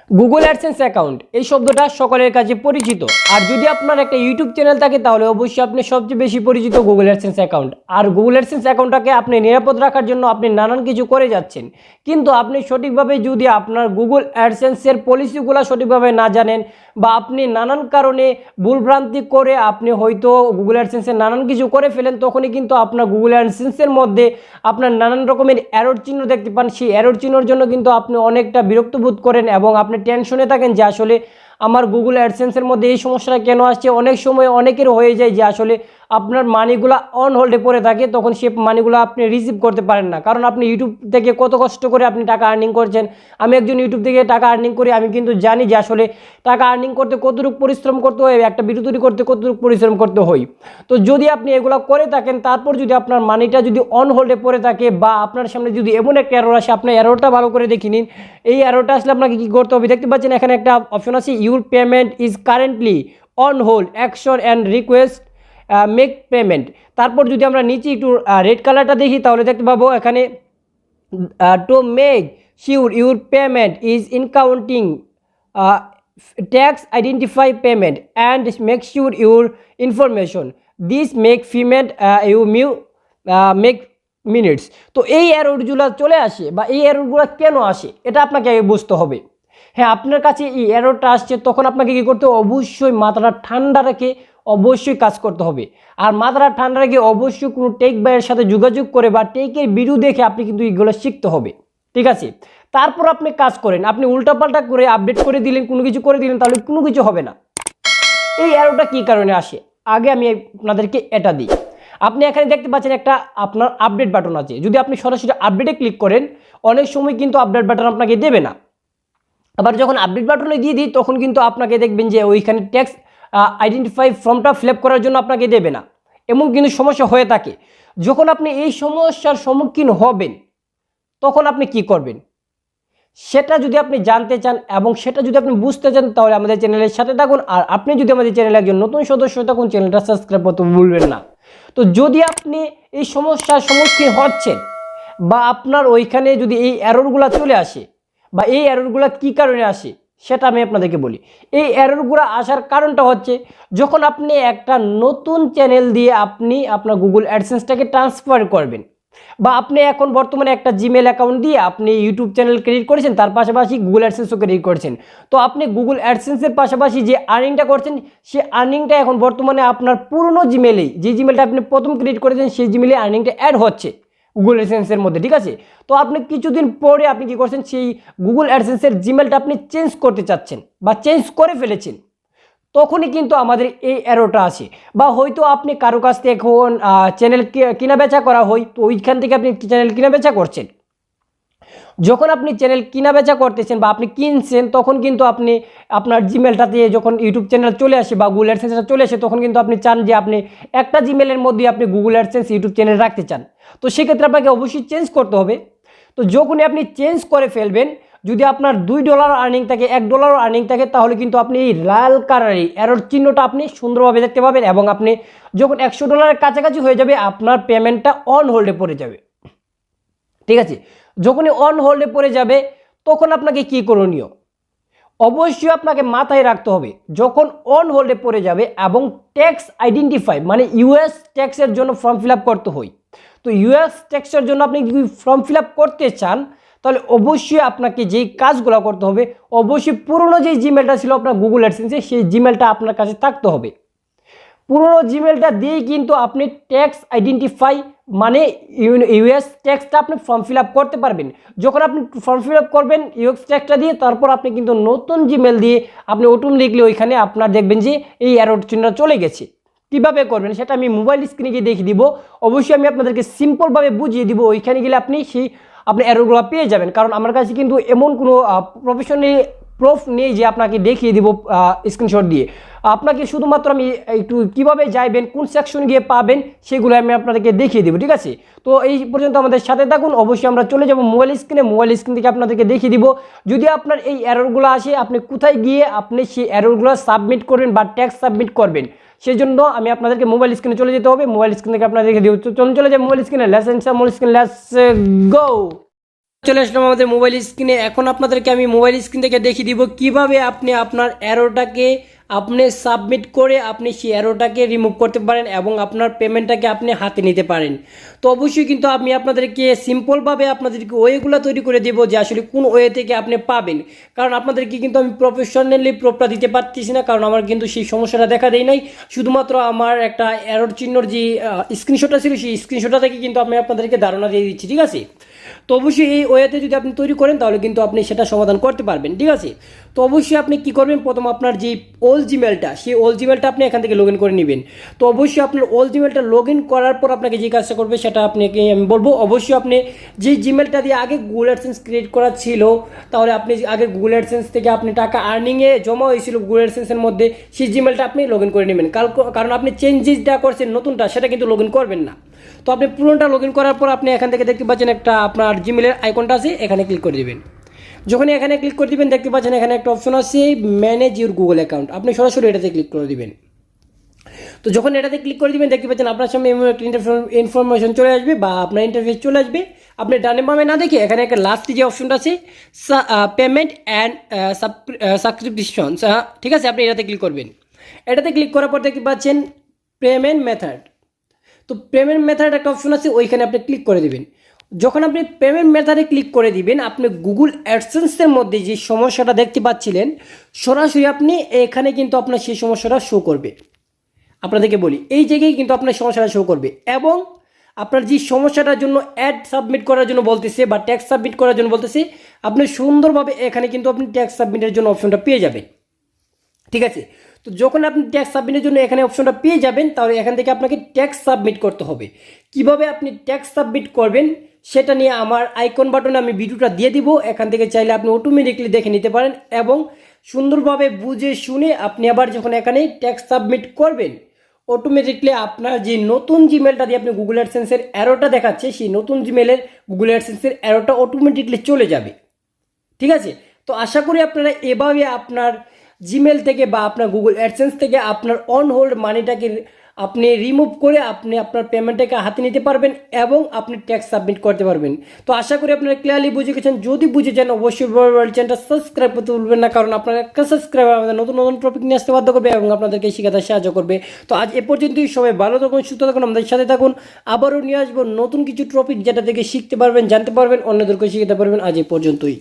Google AdSense account এই শব্দটা সকলের কাছে পরিচিত। আর যদি আপনার একটা ইউটিউব চ্যানেল থাকে তাহলে অবশ্যই আপনি সবচেয়ে বেশি পরিচিত গুগল অ্যাডসেন্স অ্যাকাউন্ট। আর গুগল অ্যাডসেন্স অ্যাকাউন্টটাকে আপনি নিরাপদ রাখার জন্য আপনি নানান কিছু করে যাচ্ছেন, কিন্তু আপনি সঠিকভাবে যদি আপনার গুগল অ্যাডসেন্সের পলিসিগুলো সঠিকভাবে না জানেন বা আপনি নানান কারণে ভুলভ্রান্তি করে আপনি হয়তো গুগল অ্যাডসেন্সের নানান কিছু করে ফেলেন, তখনই কিন্তু আপনার গুগল অ্যাডসেন্সের মধ্যে আপনার নানান রকমের এরর চিহ্ন দেখতে পান। সেই এরর চিহ্নের জন্য কিন্তু আপনি অনেকটা বিরক্ত বোধ করেন এবং আপনি টেনশনে থাকেন যে আসলে আমার গুগল অ্যাডসেন্সের মধ্যে এই সমস্যাটা কেন আসছে। অনেক সময় অনেকের হয়ে যায় যে আসলে আপনার মানিগুলো অন হোল্ডে পড়ে থাকে, তখন সে মানিগুলো আপনি রিসিভ করতে পারেন না, কারণ আপনি ইউটিউব থেকে কত কষ্ট করে আপনি টাকা আর্নিং করছেন। আমি একজন ইউটিউব থেকে টাকা আর্নিং করি, আমি কিন্তু জানি যে আসলে টাকা আর্নিং করতে কতটুকু পরিশ্রম করতে হয়, একটা ভিডিও তৈরি করতে কতটুকু পরিশ্রম করতে হয়। তো যদি আপনি এগুলো করে থাকেন, তারপর যদি আপনার মানিটা যদি অন হোল্ডে পড়ে থাকে বা আপনার সামনে যদি এমন একটা এরর আসে, আপনার এররটা ভালো করে দেখে নিন। এই এররটা আসলে আপনাকে কী করতে হবে, দেখতে পাচ্ছেন এখানে একটা অপশন আছে, your payment is currently on hold, action and request make payment. তারপর যদি আমরা নিচে একটু রেড কালারটা দেখি তাহলে দেখতে পাবো এখানে to make sure your payment is encountering tax identify payment and make sure your information this make payment you make minutes. তো এই এররগুলো চলে আসে বা এই এররগুলো কেন আসে এটা আপনাকে আগে বুঝতে হবে। হ্যাঁ, আপনার কাছে এই এররটা আসছে, তখন আপনাকে কী করতে হবে, অবশ্যই মাথাটা ঠান্ডা রেখে অবশ্যই কাজ করতে হবে। আর মাথাটা ঠান্ডা রেখে অবশ্যই কোনো টেক বাইয়ের সাথে যোগাযোগ করে বা টেকের ভিডিও দেখে আপনি কিন্তু এইগুলো শিখতে হবে, ঠিক আছে? তারপর আপনি কাজ করেন, আপনি উল্টাপাল্টা করে আপডেট করে দিলেন, কোনো কিছু করে দিলেন, তাহলে কোনো কিছু হবে না। এই এররটা কী কারণে আসে আগে আমি আপনাদেরকে এটা দিই। আপনি এখানে দেখতে পাচ্ছেন একটা আপনার আপডেট বাটন আছে, যদি আপনি সরাসরি আপডেটে ক্লিক করেন অনেক সময় কিন্তু আপডেট বাটন আপনাকে দেবে না। আবার যখন আপডেট বাটনে দিয়ে দিই তখন কিন্তু আপনাকে দেখবেন যে ওইখানে ট্যাক্স আইডেন্টিফাই ফর্মটা ফিল আপ করার জন্য আপনাকে দেবে না, এমন কিন্তু সমস্যা হয়ে থাকে। যখন আপনি এই সমস্যার সম্মুখীন হবেন তখন আপনি কি করবেন সেটা যদি আপনি জানতে চান এবং সেটা যদি আপনি বুঝতে চান তাহলে আমাদের চ্যানেলের সাথে থাকুন। আর আপনি যদি আমাদের চ্যানেলে একজন নতুন সদস্য থাকুন, চ্যানেলটা সাবস্ক্রাইব করতে ভুলবেন না। তো যদি আপনি এই সমস্যার সম্মুখীন হচ্ছেন বা আপনার ওইখানে যদি এই এররগুলো চলে আসে বা এই এররগুলো কী কারণে আসে সেটা আমি আপনাদেরকে বলি। এই এররগুলো আসার কারণটা হচ্ছে যখন আপনি একটা নতুন চ্যানেল দিয়ে আপনি আপনার গুগল অ্যাডসেন্সটাকে ট্রান্সফার করবেন বা আপনি এখন বর্তমানে একটা জিমেল অ্যাকাউন্ট দিয়ে আপনি ইউটিউব চ্যানেল ক্রিয়েট করেছেন, তার পাশাপাশি গুগল অ্যাডসেন্সও ক্রিয়েট করেছেন। তো আপনি গুগল অ্যাডসেন্সের পাশাপাশি যে আর্নিংটা করছেন সেই আর্নিংটা এখন বর্তমানে আপনার পুরনো জিমেলেই, যে জিমেলটা আপনি প্রথম ক্রিয়েট করেছেন সেই জিমেলে আর্নিংটা অ্যাড হচ্ছে গুগল অ্যাডসেন্সের মধ্যে, ঠিক আছে? তো আপনি কিছুদিন পরে আপনি কি করছেন, সেই গুগল অ্যাডসেন্সের জিমেলটা আপনি চেঞ্জ করতে চাচ্ছেন বা চেঞ্জ করে ফেলেছেন, তখনই কিন্তু আমাদের এই এররটা আসে। বা হয়তো আপনি কারো কাছ থেকে এখন চ্যানেল কিনা বেচা করা হয়, তো ওইখান থেকে আপনি চ্যানেল কিনা বেচা করছেন। যখন আপনি চ্যানেল কিনা বেচা করতেছেন বা আপনি কিনছেন তখন কিন্তু আপনি আপনার জিমেলটাতে যখন ইউটিউব চ্যানেল চলে আসে বা গুগল অ্যাডসেন্সটা চলে আসে তখন কিন্তু আপনি চান যে আপনি একটা জিমেলের মধ্যে আপনি গুগল অ্যাডসেন্স ইউটিউব চ্যানেল রাখতে চান। তো সেক্ষেত্রে আপনাকে অবশ্যই চেঞ্জ করতে হবে। তো যখনই আপনি চেঞ্জ করে ফেলবেন, যদি আপনার $2 আর্নিং থাকে, $1 আর্নিং থাকে, তাহলে কিন্তু আপনি এই লাল কালারের এরর চিহ্নটা আপনি সুন্দরভাবে দেখতে পাবেন এবং আপনি যখন $100 কাছাকাছি হয়ে যাবে আপনার পেমেন্টটা অন হোল্ডে পড়ে যাবে, ঠিক আছে? যখনই অন হোল্ডে পড়ে যাবে তখন আপনাকে কি করণীয়, অবশ্যই আপনাকে মাথায় রাখতে হবে যখন অন হোল্ডে পড়ে যাবে এবং ট্যাক্স আইডেন্টিফাই মানে ইউএস ট্যাক্সের জন্য ফর্ম ফিল আপ করতে হয়। তো ইউএস ট্যাক্সের জন্য আপনি যদি ফর্ম ফিল আপ করতে চান তাহলে অবশ্যই আপনাকে যেই কাজগুলো করতে হবে, অবশ্যই পুরনো যেই জিমেলটা ছিল আপনার গুগল অ্যাডসেন্সে সেই জিমেলটা আপনার কাছে থাকতে হবে। পুরনো জিমেলটা দিয়েই কিন্তু আপনি ট্যাক্স আইডেন্টিফাই মানে ইউএস ট্যাক্সটা আপনি ফর্ম ফিল আপ করতে পারবেন। যখন আপনি ফর্ম ফিল আপ করবেন ইউএস ট্যাক্সটা দিয়ে, তারপর আপনি কিন্তু নতুন জিমেল দিয়ে আপনি অটোমেটিকলি ওইখানে আপনার দেখবেন যে এই এরর চিহ্নটা চলে গেছে। কীভাবে করবেন সেটা আমি মোবাইল স্ক্রিনে গিয়ে দেখিয়ে দিব। অবশ্যই আমি আপনাদেরকে সিম্পলভাবে বুঝিয়ে দিব, ওইখানে গেলে আপনি আপনি এররগুলো পেয়ে যাবেন। কারণ আমার কাছে কিন্তু এমন কোনো প্রফেশনালি প্রুফ নেই যে আপনাকে দেখিয়ে দিব স্ক্রিনশট দিয়ে। আপনাকে শুধুমাত্র আমি একটু কীভাবে যাইবেন, কোন সেকশন গিয়ে পাবেন সেগুলো আমি আপনাদেরকে দেখিয়ে দেবো, ঠিক আছে? তো এই পর্যন্ত আমাদের সাথে থাকুন। অবশ্যই আমরা চলে যাব মোবাইল স্ক্রিনে, মোবাইল স্ক্রিন থেকে আপনাদেরকে দেখিয়ে দিব যদি আপনার এই এররগুলো আসে আপনি কোথায় গিয়ে আপনি সেই এররগুলো সাবমিট করবেন বা ট্যাক্স সাবমিট করবেন। সেই জন্য আমি আপনাদেরকে মোবাইল স্ক্রিনে চলে যেতে হবে। মোবাইল স্ক্রিন থেকে আপনাদেরকে চলে যাবে মোবাইল স্ক্রিনে। Let's go. চলে আসলাম আমাদের মোবাইল স্ক্রিনে। এখন আপনাদেরকে আমি মোবাইল স্ক্রিন থেকে দেখিয়ে দিব কিভাবে আপনি আপনার অ্যারোটাকে আপনি সাবমিট করে আপনি সেই অ্যারোটাকে রিমুভ করতে পারেন এবং আপনার পেমেন্টটাকে আপনি হাতে নিতে পারেন। তো অবশ্যই কিন্তু আমি আপনাদেরকে সিম্পলভাবে আপনাদেরকে ওয়েগুলো তৈরি করে দেবো যে আসলে কোন ওয়ে থেকে আপনি পাবেন, কারণ আপনাদেরকে কিন্তু আমি প্রফেশনালি প্রুফটা দিতে পারতেছি না, কারণ আমার কিন্তু সেই সমস্যাটা দেখা দেয় নাই। শুধুমাত্র আমার একটা অ্যারোর চিহ্নর যে স্ক্রিনশটটা ছিল সেই স্ক্রিনশটটা থেকে কিন্তু আমি আপনাদেরকে ধারণা দিয়ে দিচ্ছি, ঠিক আছে। তো অবশ্যই এই ওয়েতে যদি আপনি তৈরি করেন তাহলে কিন্তু আপনি সেটা সমাধান করতে পারবেন, ঠিক আছে। তো অবশ্যই আপনি কি করবেন, প্রথম আপনার যে ওল্ড জিমেলটা সেই ওল্ড জিমেলটা আপনি এখান থেকে লগ ইন করে নেবেন। তো অবশ্যই আপনার ওল্ড জিমেলটা লগ ইন করার পর আপনাকে যে কাজটা করবে সেটা আপনাকে আমি বলবো। অবশ্যই আপনি যে জিমেলটা দিয়ে আগে গুগল অ্যাডসেন্স ক্রিয়েট করা ছিল, তাহলে আপনি আগে গুগল অ্যাডসেন্স থেকে আপনি টাকা আর্নিংয়ে জমা হয়েছিল গুগল অ্যাডসেন্সের মধ্যে, সেই জিমেলটা আপনি লগ ইন করে নেবেন। কারণ আপনি চেঞ্জেসটা করছেন নতুনটা, সেটা কিন্তু লগ ইন করবেন না। তো আপনি পুরোটা লগ ইন করার পর আপনি এখান থেকে দেখতে পাচ্ছেন একটা আপনার জিমেলের আইকনটা আছে, এখানে ক্লিক করে দেবেন। যখন এখানে ক্লিক করে দিবেন দেখতে পাচ্ছেন এখানে একটা অপশন আছে ম্যানেজ ইউর গুগল অ্যাকাউন্ট, আপনি সরাসরি এটাতে ক্লিক করে দিবেন। তো যখন এটাতে ক্লিক করে দিবেন দেখতে পাচ্ছেন আপনার সামনে এমন একটা ইনফরমেশন চলে আসবে বা আপনার ইন্টারফেস চলে আসবে। আপনি ডানে বামে না দেখে এখানে একটা লাস্টে যে অপশনটা আছে পেমেন্ট অ্যান্ড সাবস্ক্রিপশন, ঠিক আছে, আপনি এটাতে ক্লিক করবেন। এটাতে ক্লিক করার পর দেখতে পাচ্ছেন পেমেন্ট মেথড। তো পেমেন্ট মেথড একটা অপশন আছে, ওইখানে আপনি ক্লিক করে দিবেন। যখন আপনি পেমেন্ট মেথডে ক্লিক করে দিবেন আপনি গুগল অ্যাডসেন্সের মধ্যে যে সমস্যাটা দেখতে পাচ্ছিলেন সরাসরি আপনি এখানে কিন্তু আপনার সেই সমস্যাটা শো করবে। আপনাদেরকে বলি এই জায়গায় কিন্তু আপনার সমস্যাটা শো করবে এবং আপনার যে সমস্যাটার জন্য অ্যাড সাবমিট করার জন্য বলতেছে বা ট্যাক্স সাবমিট করার জন্য বলতেছে, আপনি সুন্দরভাবে এখানে কিন্তু আপনি ট্যাক্স সাবমিটের জন্য অপশনটা পেয়ে যাবেন, ঠিক আছে। তো যখন আপনি ট্যাক্স সাবমিটের জন্য এখানে অপশনটা পেয়ে যাবেন তাহলে এখান থেকে আপনাকে ট্যাক্স সাবমিট করতে হবে। কিভাবে আপনি ট্যাক্স সাবমিট করবেন সেটা নিয়ে আমার আইকন বাটনে আমি ভিডিওটা দিয়ে দিব, এখান থেকে চাইলে আপনি অটোমেটিকলি দেখে নিতে পারেন এবং সুন্দরভাবে বুঝে শুনে আপনি আবার যখন এখানে ট্যাক্স সাবমিট করবেন অটোমেটিকলি আপনার যে নতুন জিমেলটা দিয়ে আপনি গুগল অ্যাডসেন্সের অ্যারোটা দেখাচ্ছে সেই নতুন জিমেলের গুগল অ্যাডসেন্সের অ্যারোটা অটোমেটিকলি চলে যাবে, ঠিক আছে। তো আশা করি আপনারা এভাবে আপনার জিমেল থেকে বা আপনার গুগল অ্যাডসেন্স থেকে আপনার অন হোল্ড মানিটাকে আপনি রিমুভ করে আপনি আপনার পেমেন্টটাকে হাতে নিতে পারবেন এবং আপনি ট্যাক্স সাবমিট করতে পারবেন। তো আশা করি আপনারা ক্লিয়ারলি বুঝে গেছেন। যদি বুঝে যান অবশ্যই চ্যানেলটা সাবস্ক্রাইব করতে ভুলবেন না, কারণ আপনার একটা সাবস্ক্রাইব আমাদের নতুন নতুন টপিক নিয়ে আসতে বাধ্য করবে এবং আপনাদেরকে শেখাতে সাহায্য করবে। তো আজ এ পর্যন্তই, সবাই ভালো থাকুন, সুস্থ থাকুন, আমাদের সাথে থাকুন। আবারও নিয়ে আসবো নতুন কিছু টপিক যেটা থেকে শিখতে পারবেন, জানতে পারবেন, অন্যদেরকে শিখাতে পারবেন। আজ এ পর্যন্তই।